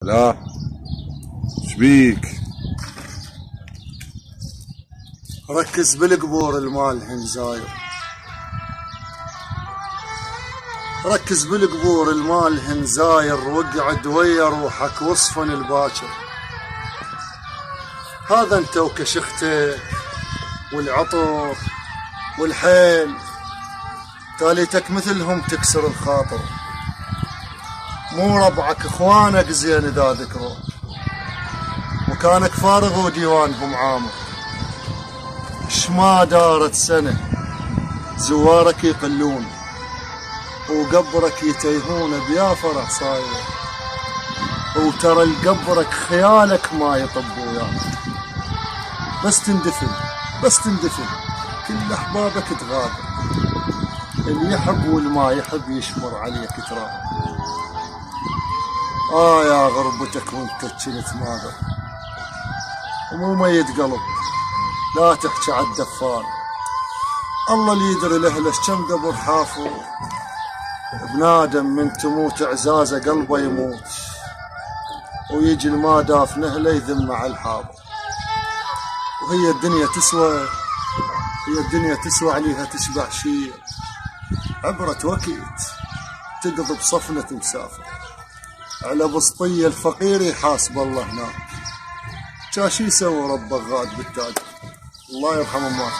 لا شبيك؟ ركز بالقبور المالهن زاير، ركز بالقبور المالهن زاير، واقعد ويا روحك وصفن الباكر. هذا انت وكشختك والعطر والحيل، تاليتك مثلهم تكسر الخاطر. مو ربعك اخوانك زين اذا ذكروا، وكانك فارغ وديوانهم عامر. اش ما دارت سنة زوارك يقلون، وقبرك يتيهون بيا فرح صاير، وترى القبرك خيالك ما يطب وياك. بس تندفن بس تندفن كل احبابك تغادر، اللي يحب والما يحب يشمر عليك تراه. يا غربتك وانت كنت ماذا، ومو ميت قلب لا تحكي عالدفان. الله اللي يدري لاهله كم قبر حافوا، بنادم من تموت عزازه قلبه يموت، ويجي الما دافن اهله يذم مع الحاضر. وهي الدنيا تسوى، هي الدنيا تسوى عليها تشبع شيء، عبرة وكيت تقضي بصفنة مسافر. على بسطية الفقير يحاسب الله هناك، شاشي يسوي ربه غاد بالتاج. الله يرحم امك.